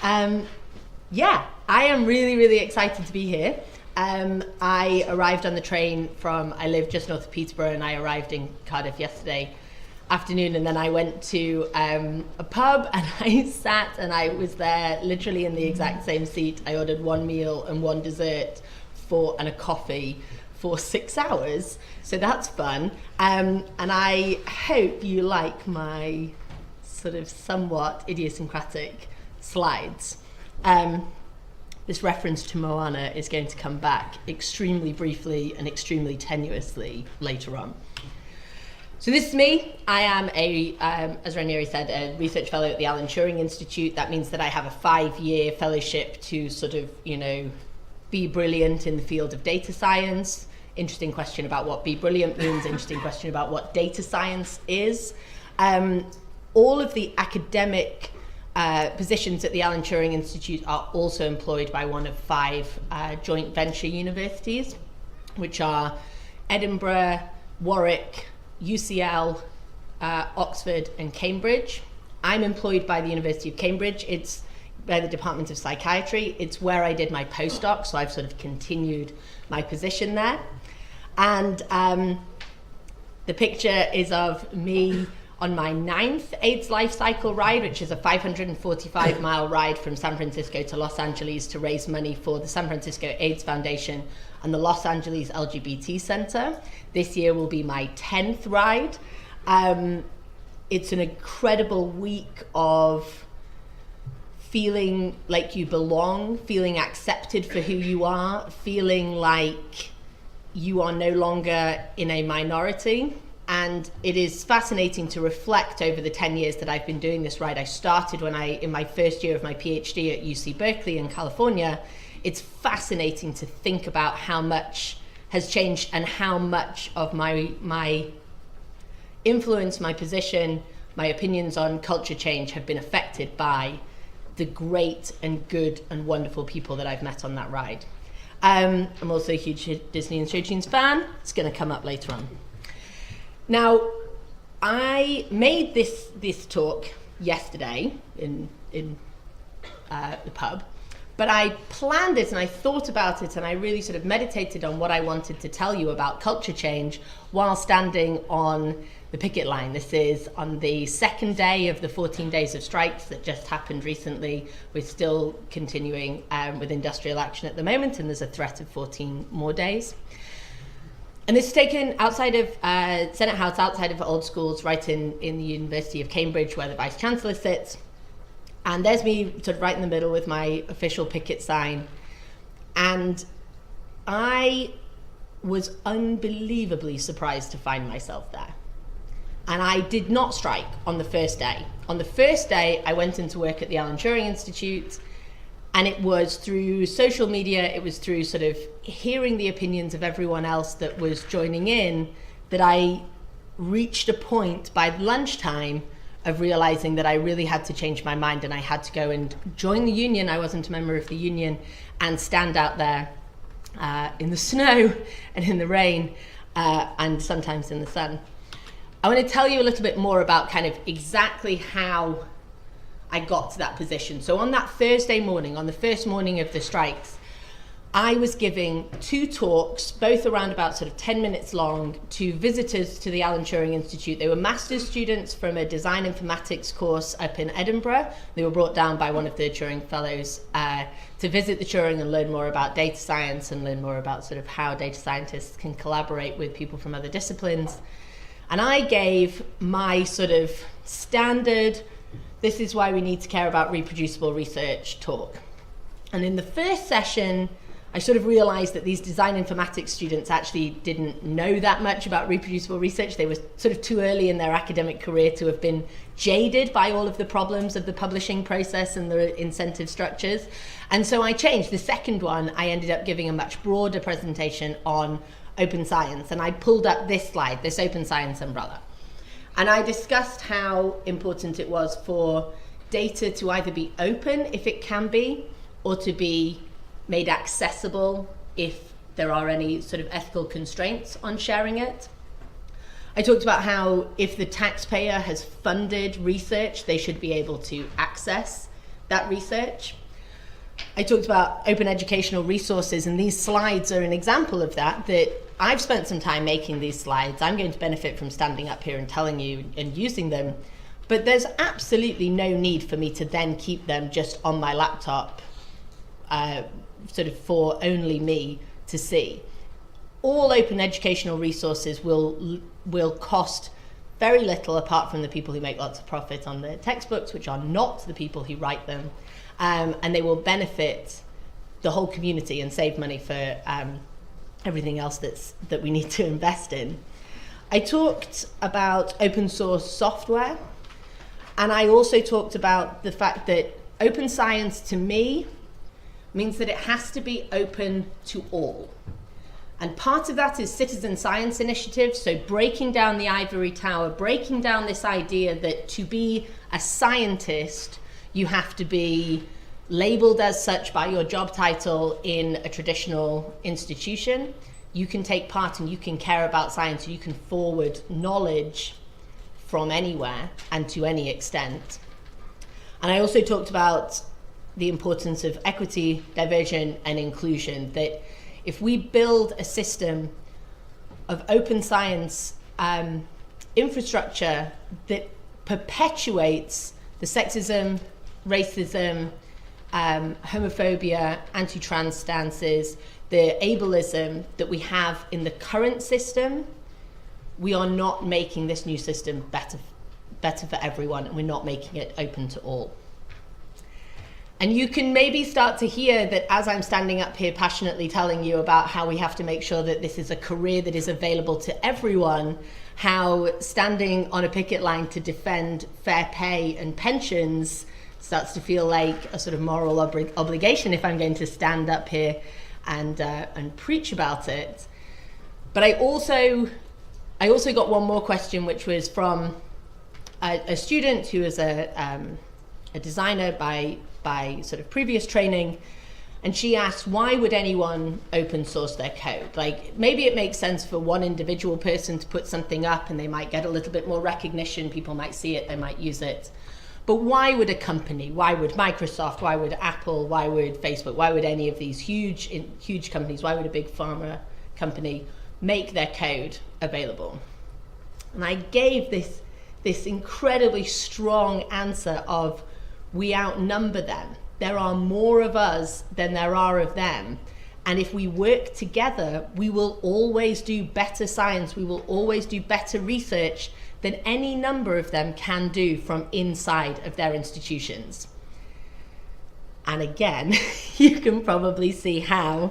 Yeah, I am really, really excited to be here. I arrived on the train I live just north of Peterborough, and I arrived in Cardiff yesterday afternoon, and then I went to a pub and I sat and I was there literally in the exact same seat. I ordered one meal and one dessert and a coffee for 6 hours, so that's fun. And I hope you like my sort of somewhat idiosyncratic slides. This reference to Moana is going to come back extremely briefly and extremely tenuously later on. So this is me. I am as Ranieri said, a research fellow at the Alan Turing Institute. That means that I have a 5-year fellowship to sort of, be brilliant in the field of data science. Interesting question about what be brilliant means, interesting question about what data science is. All of the academic positions at the Alan Turing Institute are also employed by one of 5 joint venture universities, which are Edinburgh, Warwick, UCL, Oxford and Cambridge. I'm employed by the University of Cambridge. It's by the Department of Psychiatry. It's where I did my postdoc, so I've sort of continued my position there. And the picture is of me on my 9th AIDS life cycle ride, which is a 545-mile ride from San Francisco to Los Angeles to raise money for the San Francisco AIDS Foundation and the Los Angeles LGBT Center. This year will be my 10th ride. It's an incredible week of feeling like you belong, feeling accepted for who you are, feeling like you are no longer in a minority. And it is fascinating to reflect over the 10 years that I've been doing this ride. I started in my first year of my PhD at UC Berkeley in California. It's fascinating to think about how much has changed and how much of my influence, my position, my opinions on culture change have been affected by the great and good and wonderful people that I've met on that ride. I'm also a huge Disney and Show Tunes fan. It's going to come up later on. Now, I made this talk yesterday in the pub, but I planned it and I thought about it and I really sort of meditated on what I wanted to tell you about culture change while standing on the picket line. This is on the second day of the 14 days of strikes that just happened recently. We're still continuing with industrial action at the moment, and there's a threat of 14 more days. And this is taken outside of Senate House, outside of Old Schools, right in the University of Cambridge, where the Vice Chancellor sits. And there's me sort of right in the middle with my official picket sign. And I was unbelievably surprised to find myself there. And I did not strike on the first day. On the first day, I went into work at the Alan Turing Institute, and it was through social media, it was through sort of hearing the opinions of everyone else that was joining in, that I reached a point by lunchtime of realizing that I really had to change my mind and I had to go and join the union. I wasn't a member of the union, and stand out there in the snow and in the rain and sometimes in the sun. I want to tell you a little bit more about kind of exactly how I got to that position. So on that Thursday morning, on the first morning of the strikes, I was giving 2 talks, both around about sort of 10 minutes long, to visitors to the Alan Turing Institute. They were master's students from a design informatics course up in Edinburgh. They were brought down by one of the Turing fellows to visit the Turing and learn more about data science and learn more about sort of how data scientists can collaborate with people from other disciplines. And I gave my sort of standard, this is why we need to care about reproducible research talk. And in the first session, I sort of realized that these design informatics students actually didn't know that much about reproducible research. They were sort of too early in their academic career to have been jaded by all of the problems of the publishing process and the incentive structures. And so I changed. The second one, I ended up giving a much broader presentation on open science. And I pulled up this slide, this open science umbrella. And I discussed how important it was for data to either be open, if it can be, or to be made accessible if there are any sort of ethical constraints on sharing it. I talked about how if the taxpayer has funded research, they should be able to access that research. I talked about open educational resources, and these slides are an example of that I've spent some time making these slides. I'm going to benefit from standing up here and telling you and using them, but there's absolutely no need for me to then keep them just on my laptop, sort of for only me to see. All open educational resources will cost very little, apart from the people who make lots of profit on the textbooks, which are not the people who write them. And they will benefit the whole community and save money for everything else that we need to invest in. I talked about open source software, and I also talked about the fact that open science to me means that it has to be open to all. And part of that is citizen science initiatives, so breaking down the ivory tower, breaking down this idea that to be a scientist, you have to be labeled as such by your job title in a traditional institution. You can take part and you can care about science, you can forward knowledge from anywhere and to any extent. And I also talked about the importance of equity, diversion, and inclusion, that if we build a system of open science infrastructure that perpetuates the sexism, racism, homophobia, anti-trans stances, the ableism that we have in the current system, we are not making this new system better for everyone, and we're not making it open to all. And you can maybe start to hear that as I'm standing up here passionately telling you about how we have to make sure that this is a career that is available to everyone, how standing on a picket line to defend fair pay and pensions starts to feel like a sort of moral obligation if I'm going to stand up here and preach about it. But I also got one more question, which was from a student who is a designer by sort of previous training, and she asked, why would anyone open source their code? Like, maybe it makes sense for one individual person to put something up and they might get a little bit more recognition, people might see it, they might use it. But why would a company, why would Microsoft, why would Apple, why would Facebook, why would any of these huge companies, why would a big pharma company make their code available? And I gave this incredibly strong answer of, we outnumber them. There are more of us than there are of them. And if we work together, we will always do better science, we will always do better research than any number of them can do from inside of their institutions. And again, you can probably see how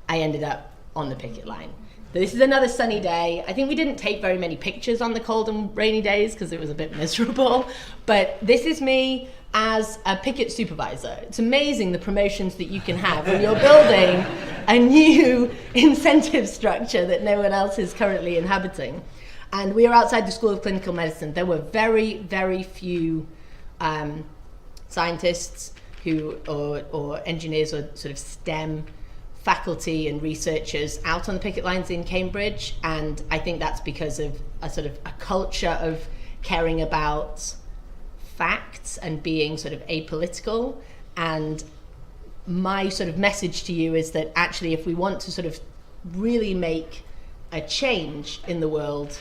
I ended up on the picket line. This is another sunny day. I think we didn't take very many pictures on the cold and rainy days because it was a bit miserable, but this is me as a picket supervisor. It's amazing the promotions that you can have when you're building a new incentive structure that no one else is currently inhabiting. And we are outside the School of Clinical Medicine. There were very, very few scientists or engineers or sort of STEM faculty and researchers out on the picket lines in Cambridge, and I think that's because of a culture of caring about facts and being sort of apolitical. And my sort of message to you is that actually, if we want to sort of really make a change in the world,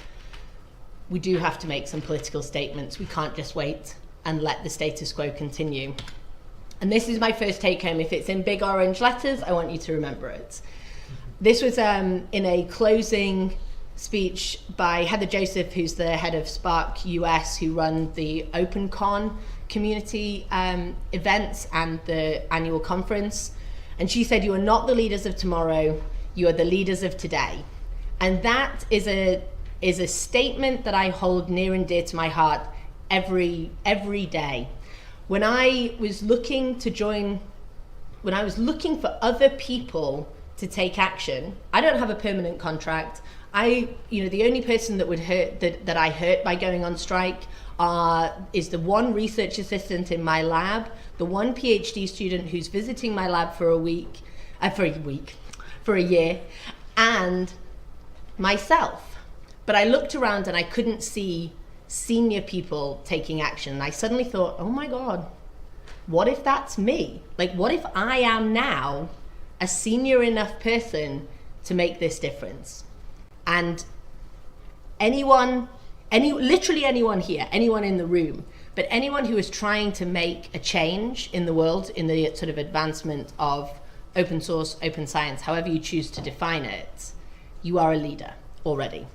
we do have to make some political statements. We can't just wait and let the status quo continue. And this is my first take home. If it's in big orange letters, I want you to remember it. This was in a closing speech by Heather Joseph, who's the head of Spark US, who run the OpenCon community events and the annual conference. And she said, "You are not the leaders of tomorrow, you are the leaders of today." And that is a statement that I hold near and dear to my heart every day. When I was looking for other people to take action, I don't have a permanent contract. The only person that would hurt that I hurt by going on strike is the one research assistant in my lab, the one PhD student who's visiting my lab for a year, and myself. But I looked around and I couldn't see senior people taking action. I suddenly thought, oh my God, what if that's me? Like, what if I am now a senior enough person to make this difference? And literally anyone here, anyone in the room, but anyone who is trying to make a change in the world, in the sort of advancement of open source, open science, however you choose to define it, you are a leader already.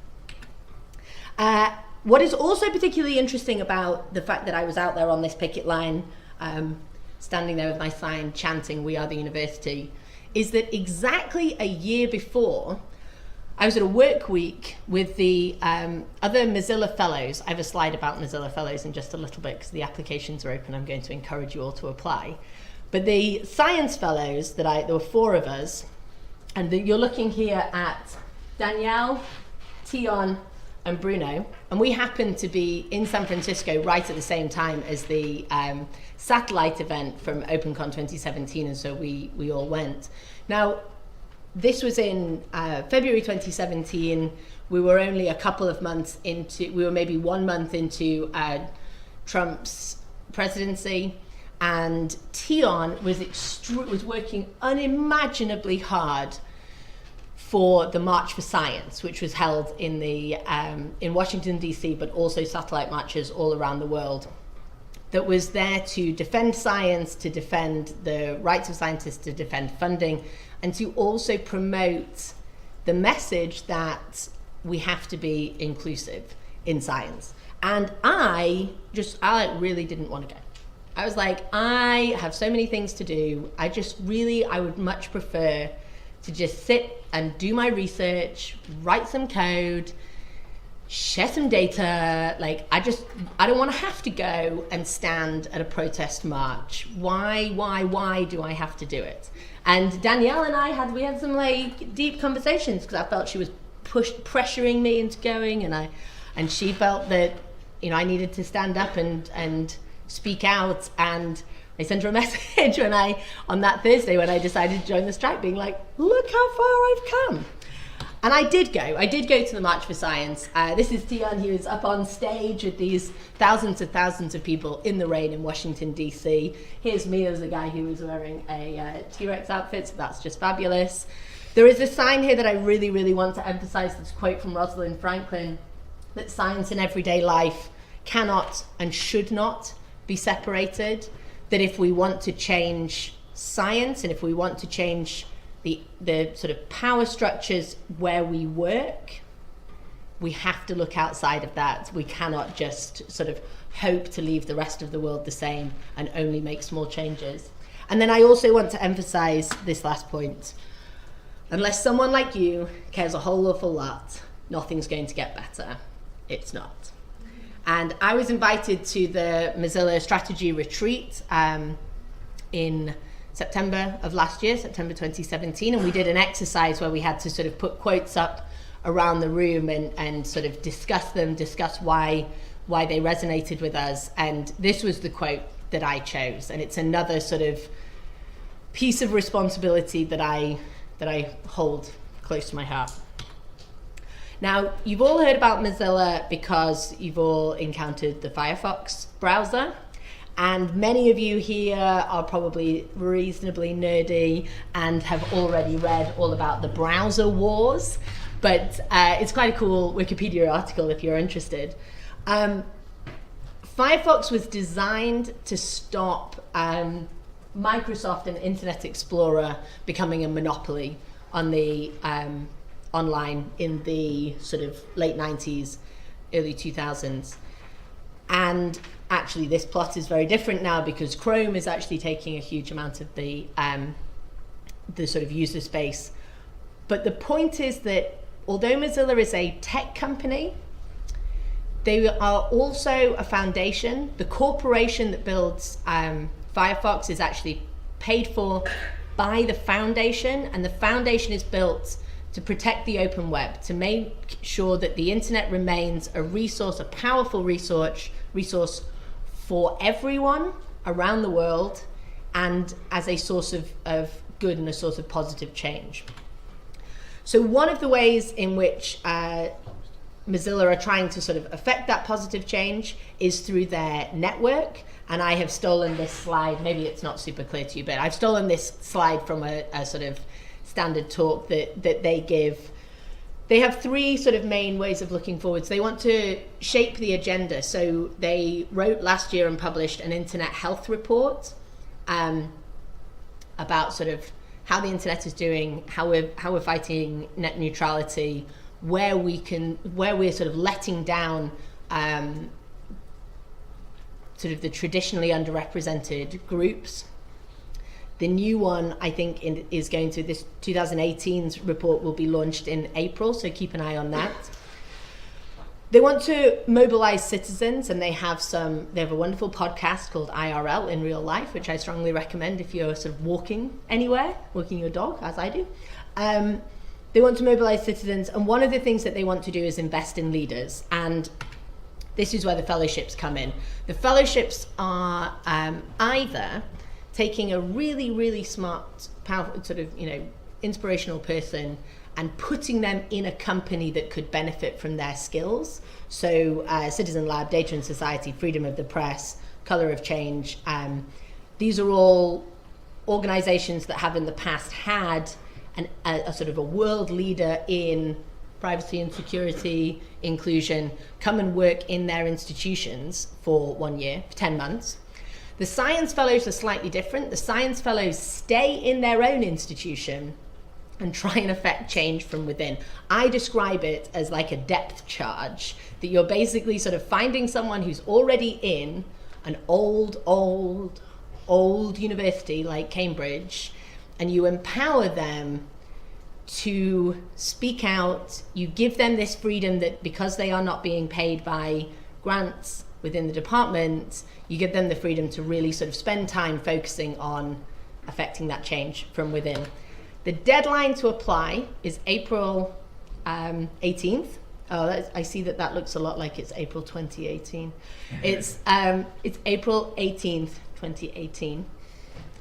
What is also particularly interesting about the fact that I was out there on this picket line, standing there with my sign chanting, "We are the university," is that exactly a year before, I was at a work week with the other Mozilla Fellows. I have a slide about Mozilla Fellows in just a little bit because the applications are open. I'm going to encourage you all to apply. But the Science Fellows, there were 4 of us, and you're looking here at Danielle, Tion, and Bruno, and we happened to be in San Francisco right at the same time as the satellite event from OpenCon 2017, and so we all went. Now, this was in February 2017. We were only a couple of months into, we were maybe 1 month into Trump's presidency, and Tion was working unimaginably hard for the March for Science, which was held in Washington, D.C., but also satellite marches all around the world, that was there to defend science, to defend the rights of scientists, to defend funding, and to also promote the message that we have to be inclusive in science. And I really didn't want to go. I was like, I have so many things to do. I would much prefer to just sit and do my research, write some code, share some data. Like, I don't want to have to go and stand at a protest march. Why do I have to do it? And Danielle and I had some like deep conversations, because I felt she was pressuring me into going, and she felt that, you know, I needed to stand up and speak out. And I sent her a message on that Thursday when I decided to join the strike, being like, look how far I've come. And I did go to the March for Science. This is Tion. He was up on stage with these thousands of people in the rain in Washington, D.C. Here's me as a guy who was wearing a T-Rex outfit, so that's just fabulous. There is a sign here that I really, really want to emphasize, this quote from Rosalind Franklin, that science in everyday life cannot and should not be separated, that if we want to change science, and if we want to change the sort of power structures where we work, we have to look outside of that. We cannot just sort of hope to leave the rest of the world the same and only make small changes. And then I also want to emphasize this last point. Unless someone like you cares a whole awful lot, nothing's going to get better. It's not. And I was invited to the Mozilla Strategy Retreat in September of last year, September 2017, and we did an exercise where we had to sort of put quotes up around the room and sort of discuss why they resonated with us. And this was the quote that I chose, and it's another sort of piece of responsibility that I hold close to my heart. Now, you've all heard about Mozilla because you've all encountered the Firefox browser. And many of you here are probably reasonably nerdy and have already read all about the browser wars. But it's quite a cool Wikipedia article if you're interested. Firefox was designed to stop Microsoft and Internet Explorer becoming a monopoly on the online in the sort of late 90s, early 2000s. And actually this plot is very different now, because Chrome is actually taking a huge amount of the sort of user space. But the point is that although Mozilla is a tech company, they are also a foundation. The corporation that builds Firefox is actually paid for by the foundation, and the foundation is built to protect the open web, to make sure that the internet remains a resource, a powerful resource for everyone around the world, and as a source of good and a source of positive change. So one of the ways in which Mozilla are trying to sort of affect that positive change is through their network. And I have stolen this slide, maybe it's not super clear to you, but I've stolen this slide from a sort of standard talk that they give. They have three sort of main ways of looking forwards. They want to shape the agenda. So they wrote last year and published an internet health report about sort of how the internet is doing, how we're fighting net neutrality, where we're sort of letting down sort of the traditionally underrepresented groups. The new one, I think, is going to, this 2018's report will be launched in April, so keep an eye on that. They want to mobilize citizens, and they have a wonderful podcast called IRL, in real life, which I strongly recommend if you're sort of walking anywhere, walking your dog, as I do. They want to mobilize citizens, and one of the things that they want to do is invest in leaders, and this is where the fellowships come in. The fellowships are either taking a really, really smart, powerful, sort of, inspirational person and putting them in a company that could benefit from their skills. So Citizen Lab, Data and Society, Freedom of the Press, Color of Change. These are all organizations that have in the past had a sort of a world leader in privacy and security, inclusion, come and work in their institutions for 1 year, for 10 months. The Science Fellows are slightly different. The Science Fellows stay in their own institution and try and affect change from within. I describe it as like a depth charge, that you're basically sort of finding someone who's already in an old university like Cambridge, and you empower them to speak out. You give them this freedom that because they are not being paid by grants within the department, you give them the freedom to really sort of spend time focusing on affecting that change from within. The deadline to apply is April 18th. Oh, I see that looks a lot like it's April 2018. It's April 18th, 2018.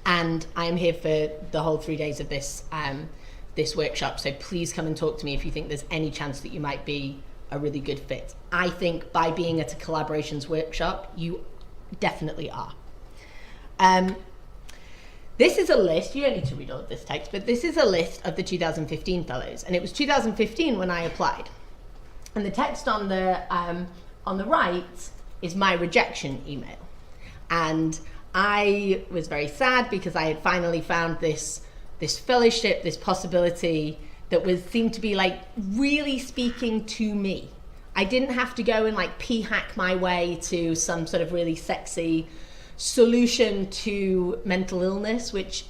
And I'm here for the whole 3 days of this workshop. So please come and talk to me if you think there's any chance that you might be a really good fit. I think by being at a collaborations workshop, you definitely are. This is a list, you don't need to read all of this text, but this is a list of the 2015 fellows. And it was 2015 when I applied. And the text on the right is my rejection email. And I was very sad because I had finally found this fellowship, this possibility that seemed to be like really speaking to me. I didn't have to go and like p-hack my way to some sort of really sexy solution to mental illness, which,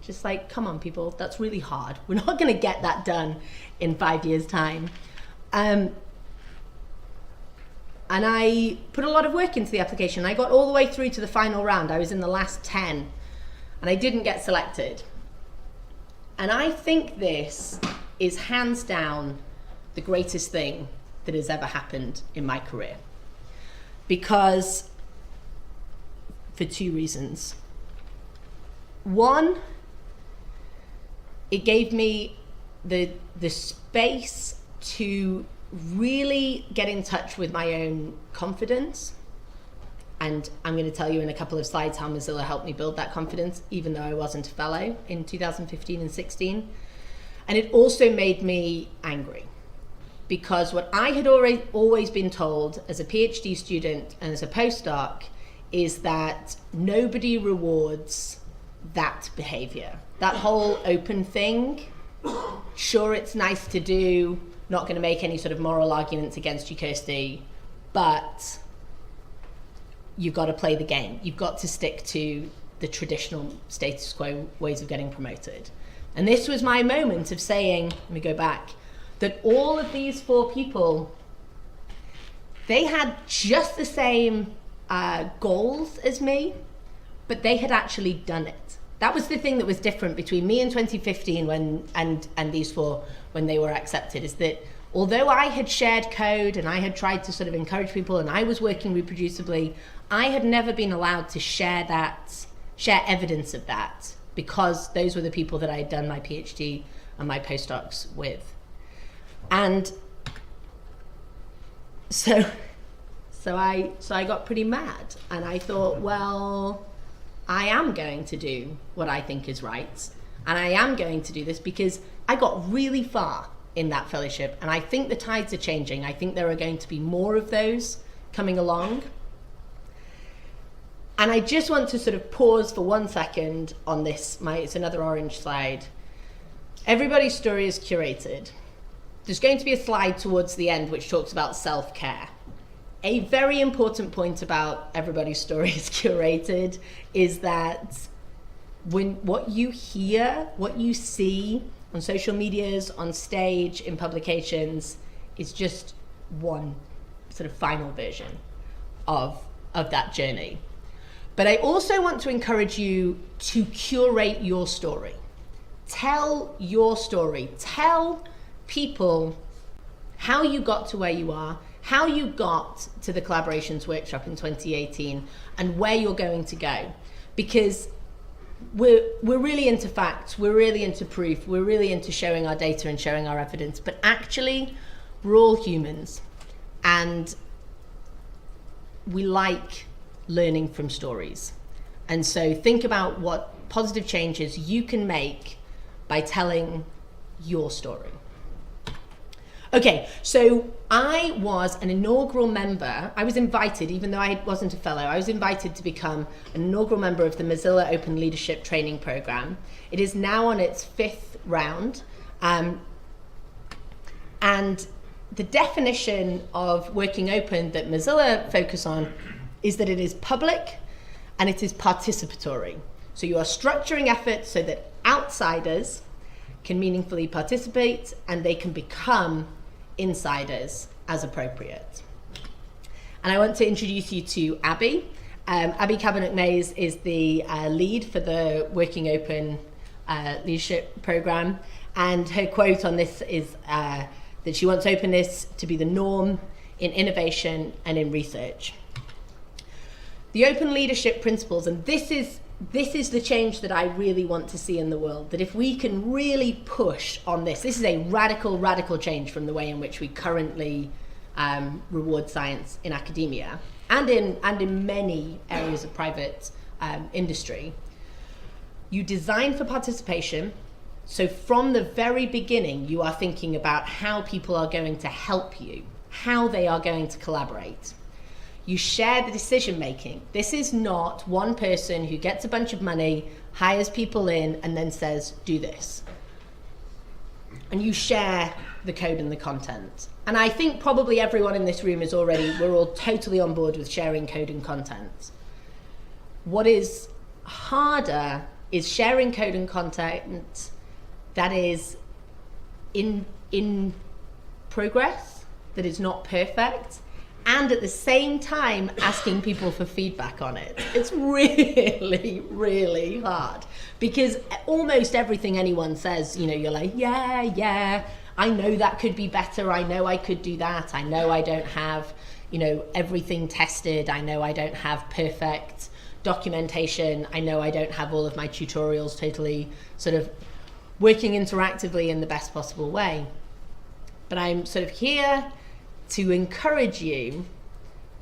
just like, come on people, that's really hard. We're not gonna get that done in 5 years' time. And I put a lot of work into the application. I got all the way through to the final round. I was in the last 10 and I didn't get selected. And I think this is hands down the greatest thing that has ever happened in my career. Because, for two reasons. One, it gave me the space to really get in touch with my own confidence. And I'm going to tell you in a couple of slides how Mozilla helped me build that confidence, even though I wasn't a fellow in 2015 and 16. And it also made me angry, because what I had always been told as a PhD student and as a postdoc is that nobody rewards that behavior. That whole open thing, sure, it's nice to do, not going to make any sort of moral arguments against you, Kirstie, but you've got to play the game. You've got to stick to the traditional status quo ways of getting promoted. And this was my moment of saying, let me go back, that all of these 4 people, they had just the same goals as me, but they had actually done it. That was the thing that was different between me in 2015 and these 4 when they were accepted, is that although I had shared code and I had tried to sort of encourage people and I was working reproducibly, I had never been allowed to share evidence of that, because those were the people that I had done my PhD and my postdocs with. And So I got pretty mad, and I thought, well, I am going to do what I think is right, and I am going to do this because I got really far in that fellowship, and I think the tides are changing. I think there are going to be more of those coming along. And I just want to sort of pause for 1 second on this. It's another orange slide. Everybody's story is curated. There's going to be a slide towards the end which talks about self-care. A very important point about everybody's story is curated is that when what you hear, what you see on social medias, on stage, in publications, is just one sort of final version of that journey. But I also want to encourage you to curate your story. Tell your story. Tell people how you got to where you are, how you got to the collaborations workshop in 2018, and where you're going to go. Because we're really into facts, we're really into proof, we're really into showing our data and showing our evidence, but actually we're all humans, and we like learning from stories. And so think about what positive changes you can make by telling your story. Okay, so I was an inaugural member. I was invited, even though I wasn't a fellow, I was invited to become an inaugural member of the Mozilla Open Leadership Training Program. It is now on its 5th round. And the definition of working open that Mozilla focus on is that it is public and it is participatory. So you are structuring efforts so that outsiders can meaningfully participate and they can become insiders as appropriate. And I want to introduce you to Abby. Abby Kavanagh-Mays is the lead for the Working Open Leadership Program, and her quote on this is that she wants openness to be the norm in innovation and in research. The open leadership principles, and this is the change that I really want to see in the world, that if we can really push on this is a radical change from the way in which we currently reward science in academia and in many areas of private industry. You design for participation, so from the very beginning you are thinking about how people are going to help you, how they are going to collaborate. You share the decision making. This is not one person who gets a bunch of money, hires people in, and then says, do this. And you share the code and the content. And I think probably everyone in this room we're all totally on board with sharing code and content. What is harder is sharing code and content that is in progress, that is not perfect, and at the same time asking people for feedback on it. It's really hard, because almost everything anyone says, you're like, yeah, I know that could be better, I know I could do that, I know I don't have, everything tested, I know I don't have perfect documentation, I know I don't have all of my tutorials totally sort of working interactively in the best possible way. But I'm sort of here to encourage you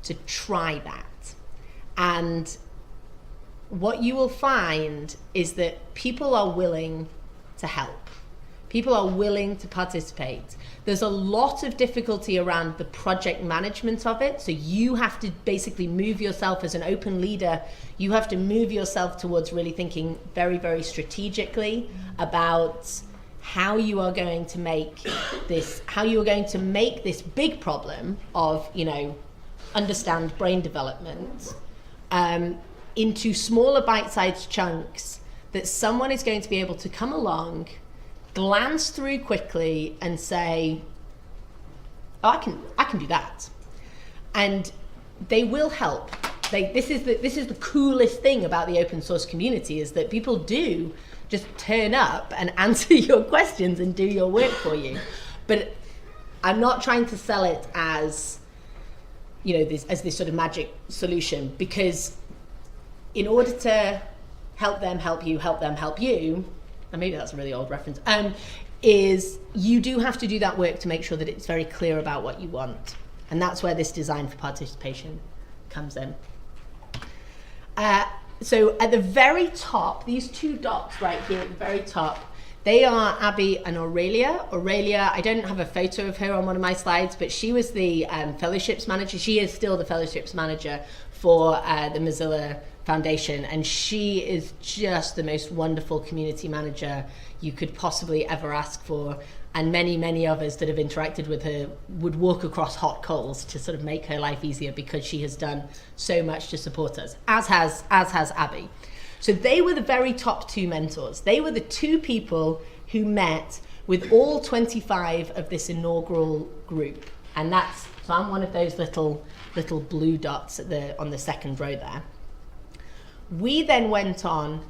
to try that. And what you will find is that people are willing to help. People are willing to participate. There's a lot of difficulty around the project management of it. So you have to basically move yourself as an open leader. You have to move yourself towards really thinking very strategically about how you are going to make this big problem of, understand brain development into smaller bite-sized chunks that someone is going to be able to come along, glance through quickly and say, oh, I can do that. And they will help. This is the coolest thing about the open source community, is that people do just turn up and answer your questions and do your work for you. But I'm not trying to sell it as, this sort of magic solution, because in order to help them help you, and maybe that's a really old reference, is you do have to do that work to make sure that it's very clear about what you want. And that's where this design for participation comes in. So at the very top, these two dots right here at the very top, they are Abby and Aurelia. Aurelia, I don't have a photo of her on one of my slides, but she was the fellowships manager. She is still the fellowships manager for the Mozilla Foundation, and she is just the most wonderful community manager you could possibly ever ask for. And many, many of us that have interacted with her would walk across hot coals to sort of make her life easier, because she has done so much to support us, as has Abby. So they were the very top two mentors. They were the two people who met with all 25 of this inaugural group. And so I'm one of those little blue dots on the second row there. We then went on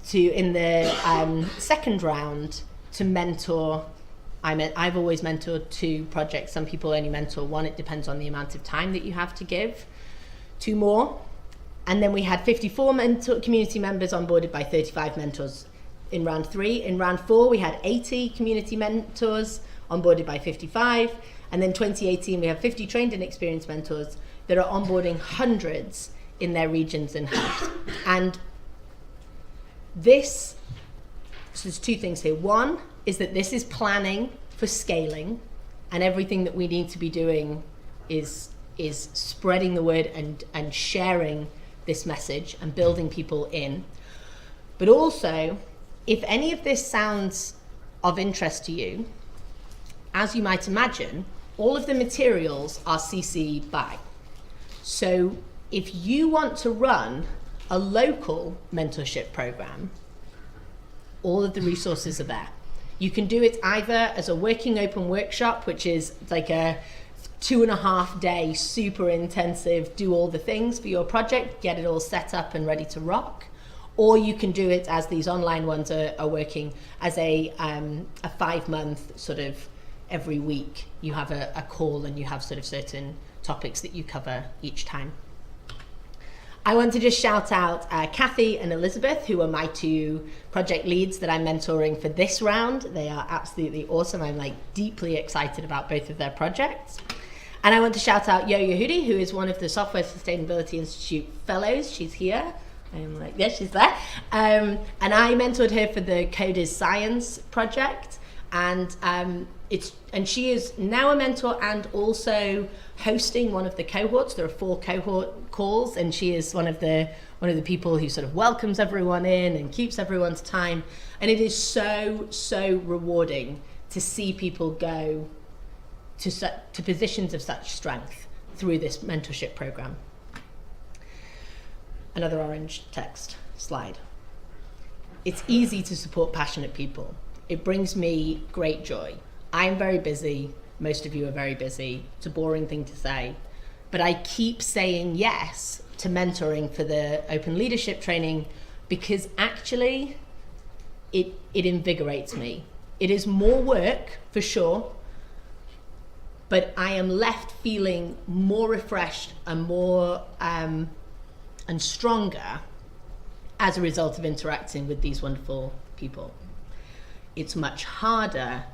to, in the second round, to mentor. I've always mentored 2 projects. Some people only mentor 1. It depends on the amount of time that you have to give. 2 more. And then we had 54 community members onboarded by 35 mentors in round 3. In round 4, we had 80 community mentors onboarded by 55. And then 2018, we have 50 trained and experienced mentors that are onboarding hundreds in their regions and hubs. And so there's 2 things here. One is that this is planning for scaling, and everything that we need to be doing is spreading the word and sharing this message and building people in. But also, if any of this sounds of interest to you, as you might imagine, all of the materials are CC BY. So if you want to run a local mentorship program, all of the resources are there. You can do it either as a working open workshop, which is like a 2.5 day, super intensive, do all the things for your project, get it all set up and ready to rock. Or you can do it as these online ones are working, as a 5-month sort of every week. You have a call and you have sort of certain topics that you cover each time. I want to just shout out Kathy and Elizabeth, who are my 2 project leads that I'm mentoring for this round. They are absolutely awesome. I'm deeply excited about both of their projects. And I want to shout out Yo Yehudi, who is one of the Software Sustainability Institute fellows. She's here. I'm yeah, she's there. And I mentored her for the Code is Science project. And she is now a mentor and also hosting one of the cohorts. There are 4 cohort calls, and she is one of the people who sort of welcomes everyone in and keeps everyone's time. And it is so rewarding to see people go to positions of such strength through this mentorship program. Another orange text slide. It's easy to support passionate people. It brings me great joy. I'm very busy. Most of you are very busy. It's a boring thing to say, but I keep saying yes to mentoring for the open leadership training because actually it invigorates me. It is more work for sure, but I am left feeling more refreshed and more and stronger as a result of interacting with these wonderful people. It's much harder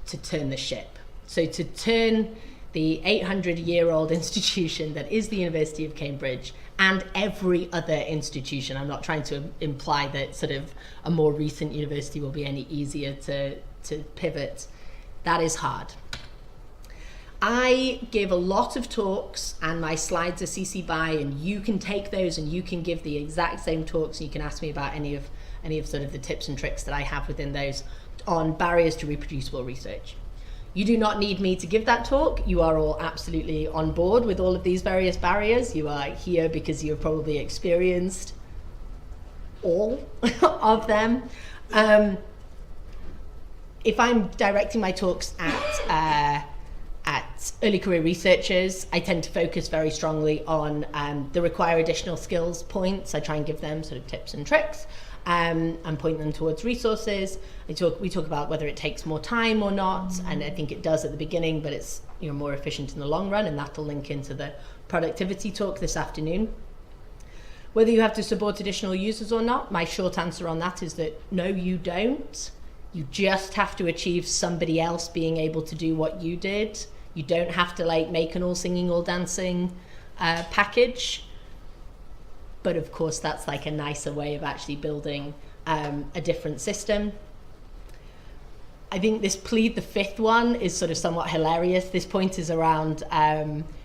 to turn the ship. So to turn the 800-year-old institution that is the University of Cambridge and every other institution, I'm not trying to imply that sort of a more recent university will be any easier to pivot, that is hard. I give a lot of talks and my slides are CC BY, and you can take those and you can give the exact same talks, and you can ask me about any of sort of the tips and tricks that I have within those on barriers to reproducible research. You do not need me to give that talk. You are all absolutely on board with all of these various barriers. You are here because you have probably experienced all of them. If I'm directing my talks at early career researchers, I tend to focus very strongly on the require additional skills points. I try and give them sort of tips and tricks and point them towards resources. We talk about whether it takes more time or not, and I think it does at the beginning, but it's more efficient in the long run, and that'll link into the productivity talk this afternoon. Whether you have to support additional users or not, my short answer on that is that no, you don't. You just have to achieve somebody else being able to do what you did. You don't have to like make an all singing, all dancing package. But of course, that's like a nicer way of actually building a different system. I think this plead the fifth one is sort of somewhat hilarious. This point is around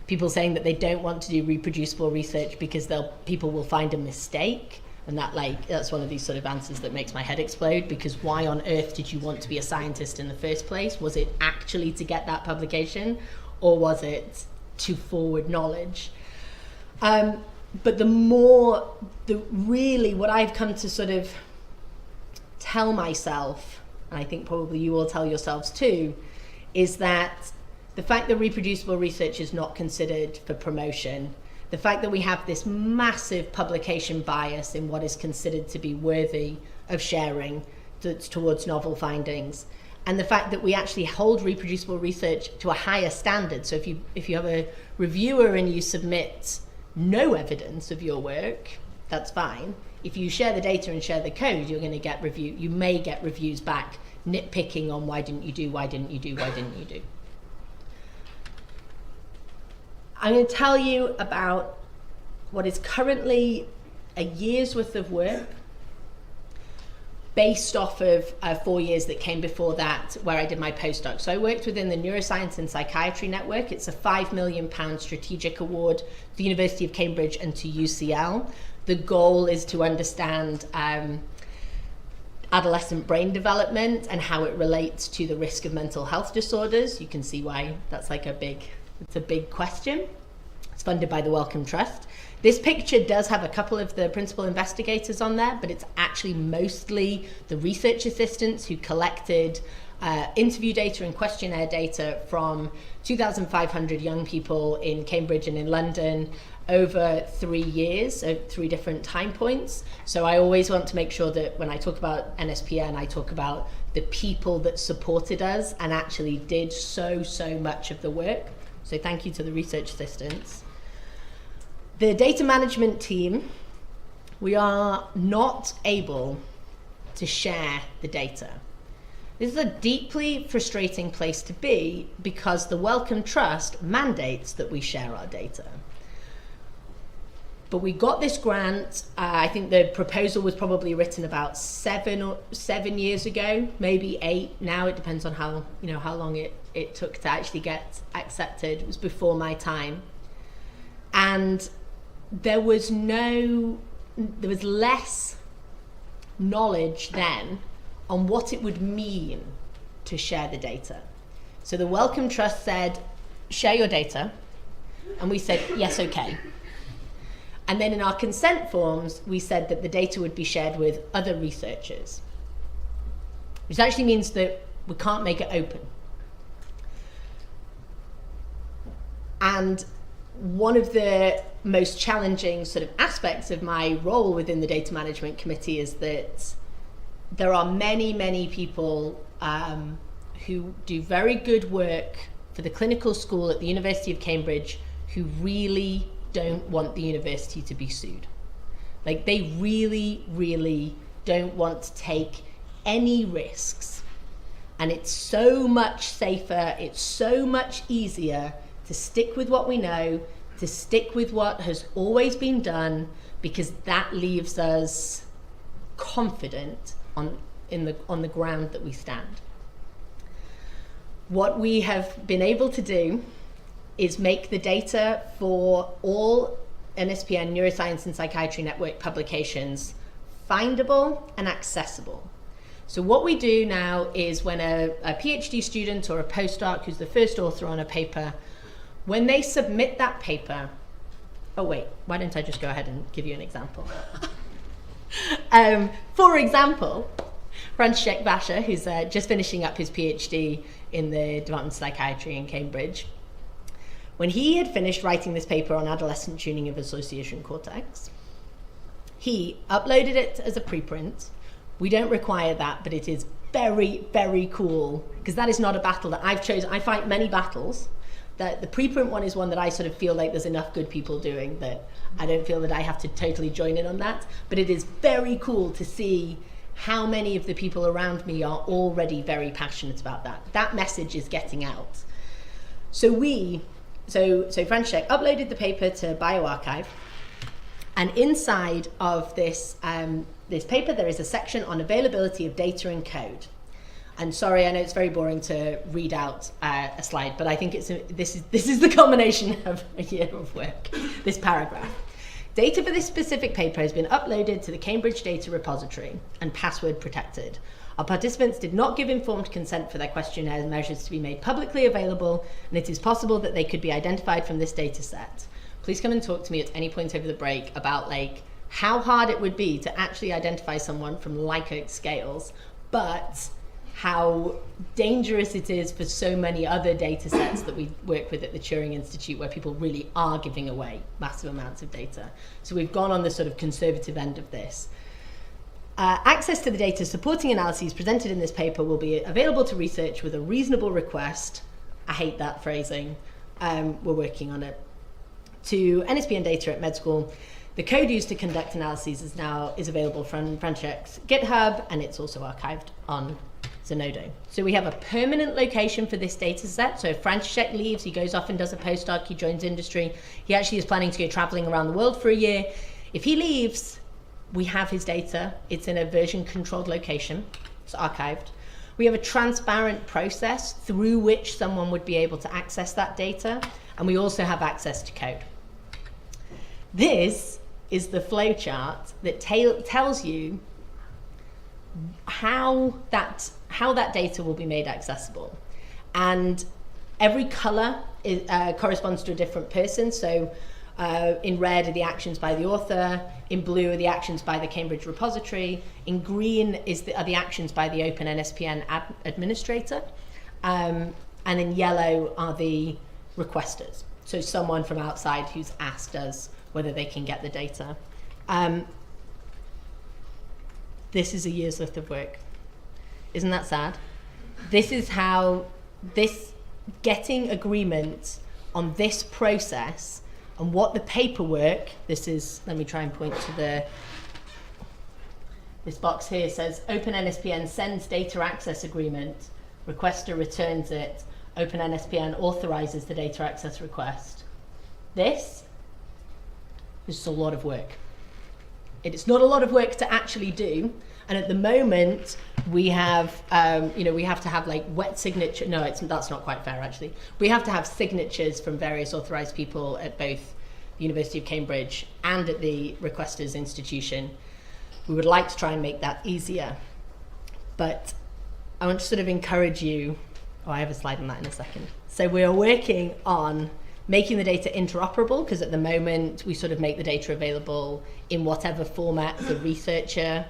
people saying that they don't want to do reproducible research because people will find a mistake. And that's one of these sort of answers that makes my head explode, because why on earth did you want to be a scientist in the first place? Was it actually to get that publication, or was it to forward knowledge? But really what I've come to sort of tell myself, and I think probably you all tell yourselves too, is that the fact that reproducible research is not considered for promotion, the fact that we have this massive publication bias in what is considered to be worthy of sharing towards novel findings, and the fact that we actually hold reproducible research to a higher standard. So if you have a reviewer and you submit no evidence of your work, that's fine. If you share the data and share the code, you're going to get you may get reviews back nitpicking on why didn't you do. I'm going to tell you about what is currently a year's worth of work based off of 4 years that came before that, where I did my postdoc. So I worked within the Neuroscience and Psychiatry Network. It's a £5 million strategic award to the University of Cambridge and to UCL. The goal is to understand adolescent brain development and how it relates to the risk of mental health disorders. You can see why that's like it's a big question. It's funded by the Wellcome Trust. This picture does have a couple of the principal investigators on there, but it's actually mostly the research assistants who collected interview data and questionnaire data from 2,500 young people in Cambridge and in London over 3 years, so 3 different time points. So I always want to make sure that when I talk about NSPN, I talk about the people that supported us and actually did so much of the work. So thank you to the research assistants. The data management team, we are not able to share the data. This is a deeply frustrating place to be because the Wellcome Trust mandates that we share our data. But we got this grant, I think the proposal was probably written about 7 years ago, maybe 8 now. It depends on how long it took to actually get accepted. It was before my time. And there was less knowledge then on what it would mean to share the data. So the Wellcome Trust said, share your data. And we said, yes, okay. And then in our consent forms, we said that the data would be shared with other researchers, which actually means that we can't make it open. And one of the most challenging sort of aspects of my role within the data management committee is that there are many people who do very good work for the clinical school at the University of Cambridge who really don't want the university to be sued. Like, they really don't want to take any risks. And it's so much safer, it's so much easier to stick with what we know, to stick with what has always been done, because that leaves us confident on the ground that we stand. What we have been able to do is make the data for all NSPN Neuroscience and Psychiatry Network publications findable and accessible. So what we do now is when a PhD student or a postdoc who's the first author on a paper, when they submit that paper, why don't I just go ahead and give you an example? For example, František Vaša, who's just finishing up his PhD in the Department of Psychiatry in Cambridge, when he had finished writing this paper on adolescent tuning of association cortex, he uploaded it as a preprint. We don't require that, but it is very cool, because that is not a battle that I've chosen. I fight many battles. The preprint one is one that I sort of feel like there's enough good people doing that I don't feel that I have to totally join in on that. But it is very cool to see how many of the people around me are already very passionate about that. That message is getting out. So FranceScheck uploaded the paper to bioRxiv, and inside of this this paper there is a section on availability of data and code. And sorry, I know it's very boring to read out a slide, but I think this is the culmination of a year of work, this paragraph. Data for this specific paper has been uploaded to the Cambridge Data Repository and password protected. Our participants did not give informed consent for their questionnaire measures to be made publicly available, and it is possible that they could be identified from this data set. Please come and talk to me at any point over the break about like how hard it would be to actually identify someone from Likert scales, but how dangerous it is for so many other data sets that we work with at the Turing Institute, where people really are giving away massive amounts of data. So we've gone on the sort of conservative end of this. Access to the data supporting analyses presented in this paper will be available to research with a reasonable request. I hate that phrasing. We're working on it. To NSPN data at med school. The code used to conduct analyses is available from FranceScheck's GitHub, and it's also archived on Zenodo. So we have a permanent location for this data set. So if FranceScheck leaves, he goes off and does a postdoc, he joins industry. He actually is planning to go traveling around the world for a year. If he leaves, we have his data. It's in a version controlled location. It's archived. We have a transparent process through which someone would be able to access that data. And we also have access to code. This is the flowchart that tells you how that data will be made accessible. And every color corresponds to a different person. So in red are the actions by the author, in blue are the actions by the Cambridge repository, in green are the actions by the Open NSPN administrator, and in yellow are the requesters. So someone from outside who's asked us whether they can get the data. This is a year's worth of work. Isn't that sad? This is how getting agreement on this process and what the paperwork, let me try and point to this box here says Open NSPN sends data access agreement, requester returns it, Open NSPN authorizes the data access request. This is a lot of work. It's not a lot of work to actually do, and at the moment we have, we have to have like wet signature. No, that's not quite fair actually. We have to have signatures from various authorized people at both the University of Cambridge and at the requester's institution. We would like to try and make that easier, but I want to sort of encourage you. Oh, I have a slide on that in a second. So we are working on making the data interoperable, because at the moment we sort of make the data available in whatever format the researcher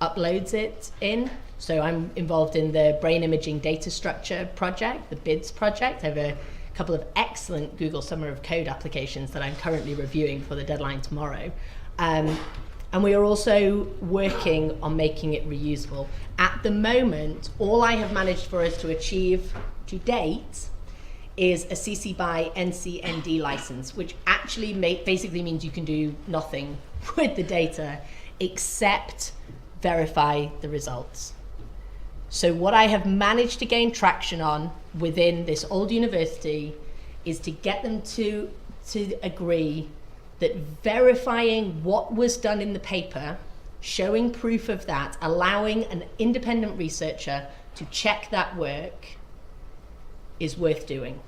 uploads it in. So I'm involved in the brain imaging data structure project, the BIDS project. I have a couple of excellent Google Summer of Code applications that I'm currently reviewing for the deadline tomorrow. And we are also working on making it reusable. At the moment, all I have managed for us to achieve to date is a CC by NCND license, which actually basically means you can do nothing with the data except verify the results. So what I have managed to gain traction on within this old university is to get them to agree that verifying what was done in the paper, showing proof of that, allowing an independent researcher to check that work is worth doing.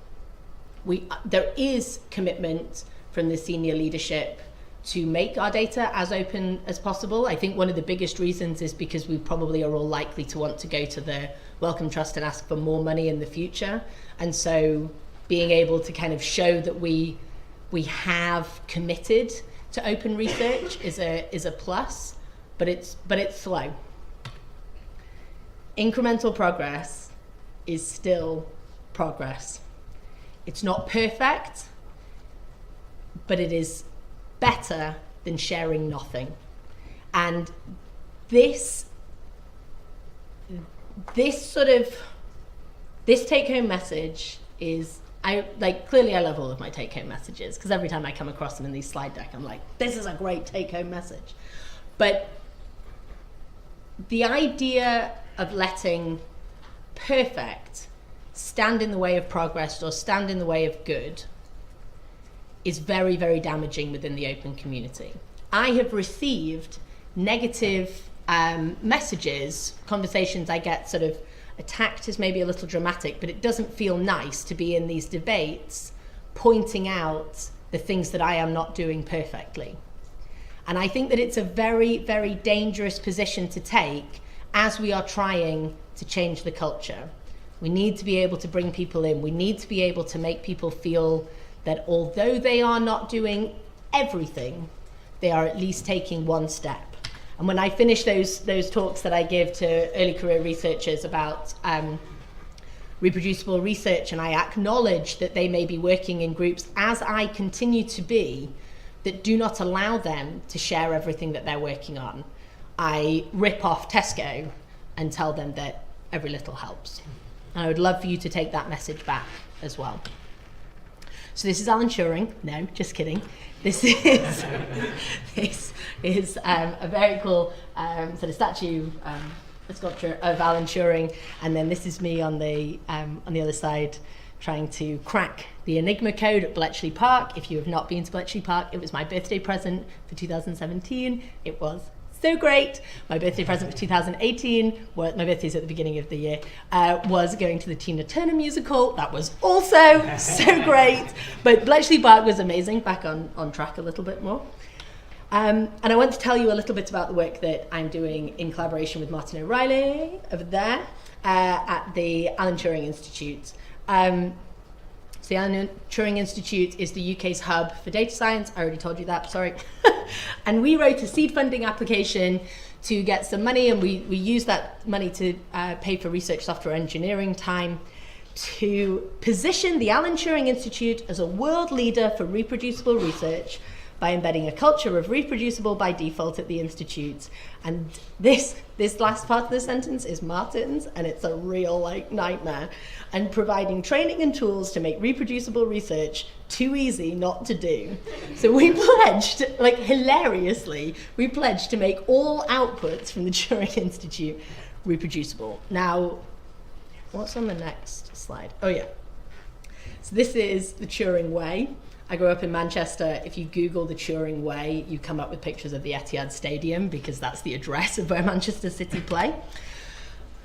There is commitment from the senior leadership to make our data as open as possible. I think one of the biggest reasons is because we probably are all likely to want to go to the Wellcome Trust and ask for more money in the future. And so being able to kind of show that we have committed to open research is a plus, but it's slow. Incremental progress is still progress. It's not perfect, but it is better than sharing nothing. And this take-home message is, clearly I love all of my take-home messages, because every time I come across them in these slide deck, I'm like, this is a great take-home message. But the idea of letting perfect stand in the way of progress or stand in the way of good is very, very damaging within the open community. I have received negative messages, conversations. I get sort of attacked is maybe a little dramatic, but it doesn't feel nice to be in these debates pointing out the things that I am not doing perfectly. And I think that it's a very, very dangerous position to take as we are trying to change the culture. We need to be able to bring people in. We need to be able to make people feel that although they are not doing everything, they are at least taking one step. And when I finish those talks that I give to early career researchers about reproducible research, and I acknowledge that they may be working in groups, as I continue to be, that do not allow them to share everything that they're working on, I rip off Tesco and tell them that every little helps. And I would love for you to take that message back as well. So this is Alan Turing. No, just kidding. This is a very cool sort of statue, a sculpture of Alan Turing, and then this is me on the other side trying to crack the Enigma code at Bletchley Park. If you have not been to Bletchley Park, it was my birthday present for 2017. It was so great. My birthday present for 2018, well, my birthday's at the beginning of the year, was going to the Tina Turner musical. That was also so great. But Bletchley Park was amazing, back on track a little bit more. And I want to tell you a little bit about the work that I'm doing in collaboration with Martin O'Reilly over there at the Alan Turing Institute. So the Alan Turing Institute is the UK's hub for data science. I already told you that, sorry. And we wrote a seed funding application to get some money, and we used that money to pay for research software engineering time to position the Alan Turing Institute as a world leader for reproducible research by embedding a culture of reproducible by default at the Institute. And this last part of the sentence is Martin's, and it's a real nightmare. And providing training and tools to make reproducible research too easy not to do. So we pledged, hilariously, we pledged to make all outputs from the Turing Institute reproducible. Now, what's on the next slide? Oh yeah. So this is the Turing Way. I grew up in Manchester. If you Google the Turing Way, you come up with pictures of the Etihad Stadium, because that's the address of where Manchester City play.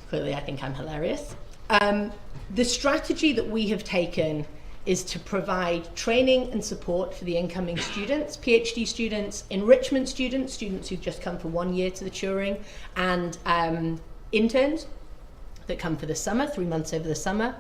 Clearly, I think I'm hilarious. The strategy that we have taken is to provide training and support for the incoming students, PhD students, enrichment students, students who've just come for 1 year to the Turing, and interns that come for the summer, 3 months over the summer.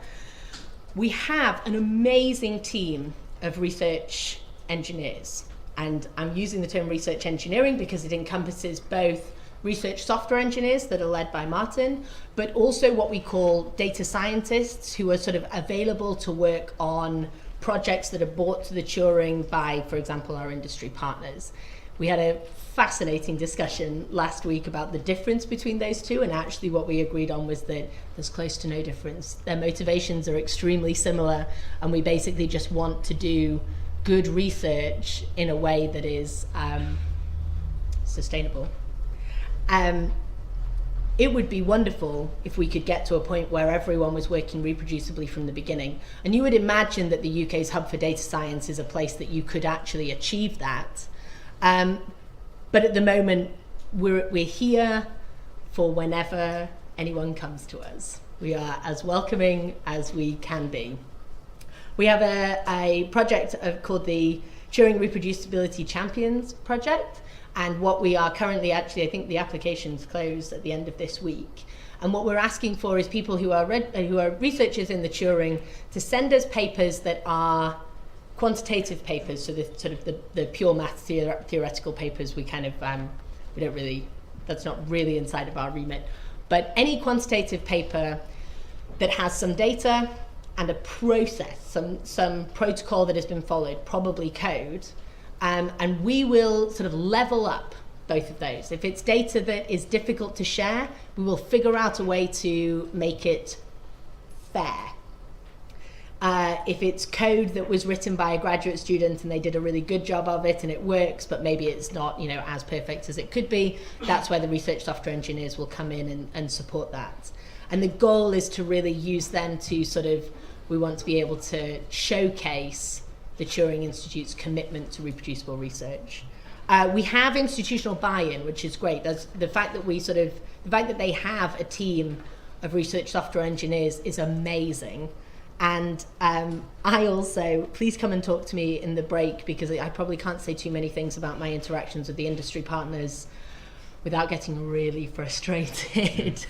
We have an amazing team of research engineers, and I'm using the term research engineering because it encompasses both research software engineers that are led by Martin, but also what we call data scientists, who are sort of available to work on projects that are brought to the Turing by, for example, our industry partners. We had a fascinating discussion last week about the difference between those two, and actually what we agreed on was that there's close to no difference. Their motivations are extremely similar, and we basically just want to do good research in a way that is sustainable. It would be wonderful if we could get to a point where everyone was working reproducibly from the beginning. And you would imagine that the UK's hub for data science is a place that you could actually achieve that. But at the moment, we're here for whenever anyone comes to us. We are as welcoming as we can be. We have a project called the Turing Reproducibility Champions Project. And what we are currently, actually, I think the applications close at the end of this week. And what we're asking for is people who are researchers in the Turing to send us papers that are quantitative papers, so the sort of the pure maths theoretical papers. We kind of we don't really, that's not really inside of our remit. But any quantitative paper that has some data and a process, some protocol that has been followed, probably code. And we will sort of level up both of those. If it's data that is difficult to share, we will figure out a way to make it fair. If it's code that was written by a graduate student and they did a really good job of it and it works, but maybe it's not, as perfect as it could be, that's where the research software engineers will come in and support that. And the goal is to really use them to we want to be able to showcase the Turing Institute's commitment to reproducible research. We have institutional buy-in, which is great. That's the fact that the fact that they have a team of research software engineers is amazing. And I also, please come and talk to me in the break, because I probably can't say too many things about my interactions with the industry partners without getting really frustrated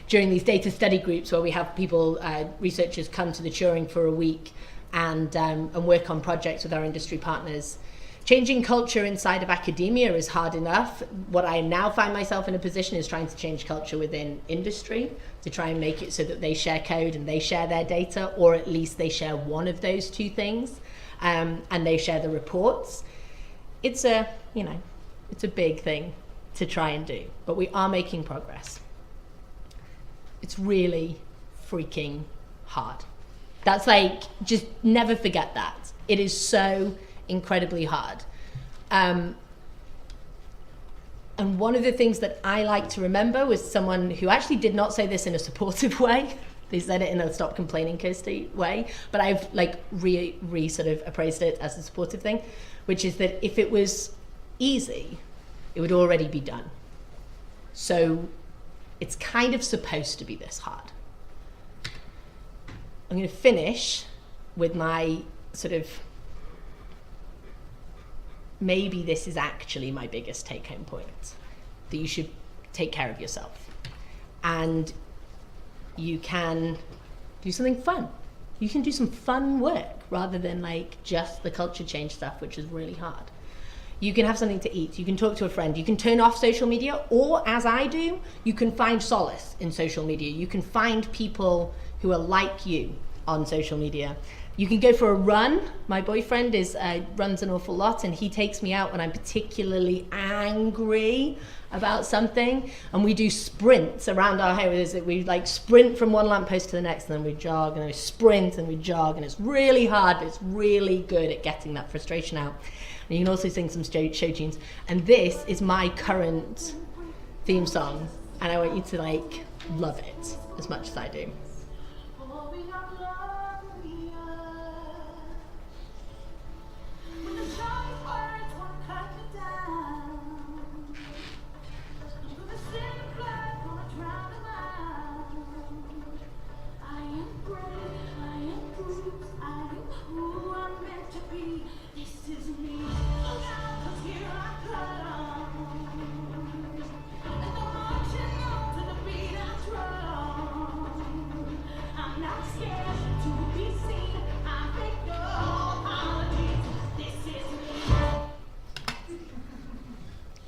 during these data study groups where we have people, researchers come to the Turing for a week and work on projects with our industry partners. Changing culture inside of academia is hard enough. What I now find myself in a position is trying to change culture within industry to try and make it so that they share code and they share their data, or at least they share one of those two things, and they share the reports. It's a big thing to try and do, but we are making progress. It's really freaking hard. That's just never forget that. It is so incredibly hard. And one of the things that I like to remember was someone who actually did not say this in a supportive way. They said it in a stop complaining Kirstie way, but I've appraised it as a supportive thing, which is that if it was easy, it would already be done. So it's kind of supposed to be this hard. I'm going to finish with my maybe this is actually my biggest take-home point, that you should take care of yourself. And you can do something fun. You can do some fun work rather than just the culture change stuff, which is really hard. You can have something to eat. You can talk to a friend. You can turn off social media, or as I do, you can find solace in social media. You can find people who are like you on social media. You can go for a run. My boyfriend runs an awful lot, and he takes me out when I'm particularly angry about something, and we do sprints around our home. We sprint from one lamppost to the next, and then we jog, and then we sprint, and we jog, and it's really hard, but it's really good at getting that frustration out. And you can also sing some show tunes. And this is my current theme song, and I want you to love it as much as I do.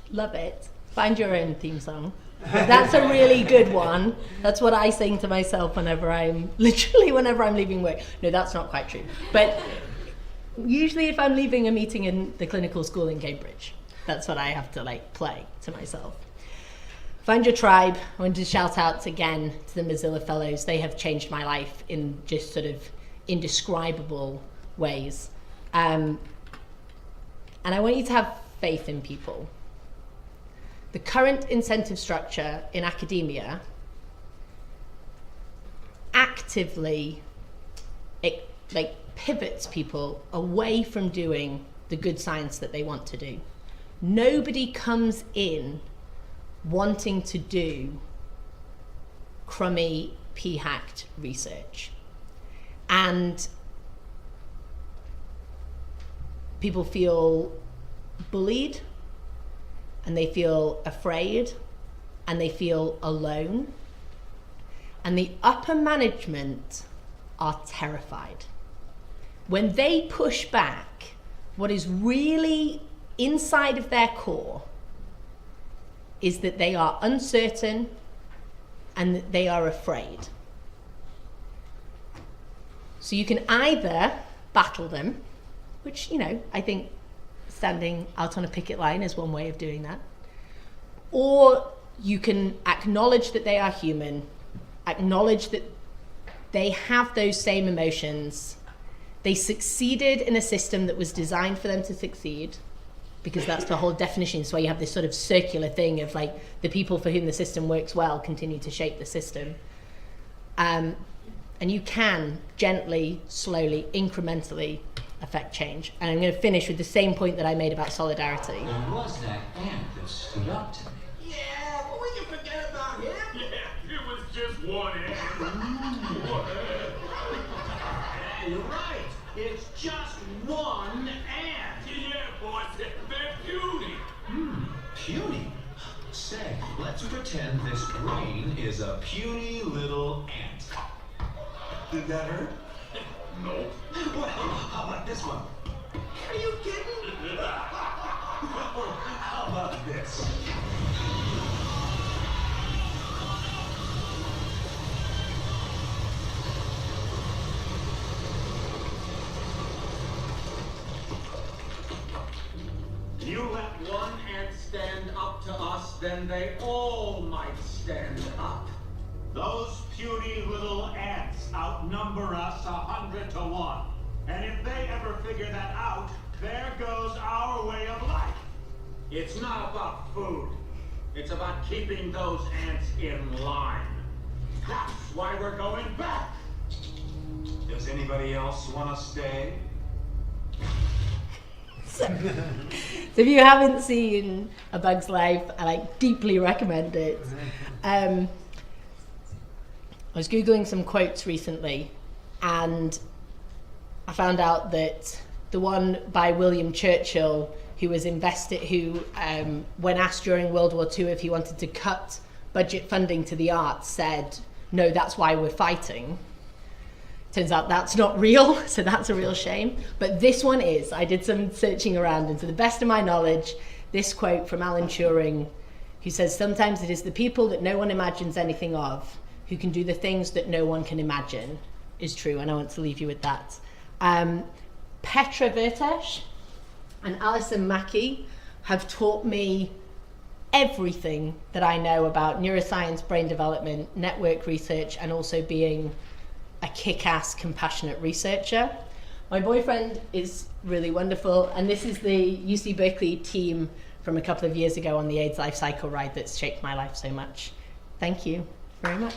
Love it. Find your own theme song. That's a really good one. That's what I sing to myself whenever I'm leaving work. No, that's not quite true. But usually if I'm leaving a meeting in the clinical school in Cambridge, that's what I have to play to myself. Find your tribe. I want to shout out again to the Mozilla Fellows. They have changed my life in just indescribable ways. And I want you to have faith in people. The current incentive structure in academia actively pivots people away from doing the good science that they want to do. Nobody comes in wanting to do crummy, p-hacked research. And people feel bullied, and they feel afraid, and they feel alone. And the upper management are terrified. When they push back, what is really inside of their core is that they are uncertain and that they are afraid. So you can either battle them, which, I think standing out on a picket line is one way of doing that. Or you can acknowledge that they are human, acknowledge that they have those same emotions. They succeeded in a system that was designed for them to succeed, because that's the whole definition. So you have this sort of circular thing of like the people for whom the system works well continue to shape the system. And you can gently, slowly, incrementally affect change. And I'm going to finish with the same point that I made about solidarity. There was that ant that stood up to me. Yeah, but we can forget about him. Yeah, it was just one ant. You're right. It's just one ant. Yeah, boss, they're puny. Puny? Say, let's pretend this brain is a puny little ant. Did that hurt? No. Well, how about this one? Are you kidding? How about this? You let one ant stand up to us, then they all might stand up. Those puny little ants outnumber us 100 to 1. And if they ever figure that out, there goes our way of life. It's not about food. It's about keeping those ants in line. That's why we're going back. Does anybody else want to stay? So if you haven't seen A Bug's Life, I like deeply recommend it. I was Googling some quotes recently, and I found out that the one by William Churchill, who was when asked during World War II if he wanted to cut budget funding to the arts, said, "No, that's why we're fighting." Turns out that's not real, so that's a real shame. But this one is. I did some searching around, and to the best of my knowledge, this quote from Alan Turing, who says, "Sometimes it is the people that no one imagines anything of who can do the things that no one can imagine," is true, and I want to leave you with that. Petra Vertesh and Alison Mackey have taught me everything that I know about neuroscience, brain development, network research, and also being a kick-ass, compassionate researcher. My boyfriend is really wonderful, and this is the UC Berkeley team from a couple of years ago on the AIDS Life Cycle ride that's shaped my life so much. Thank you very much.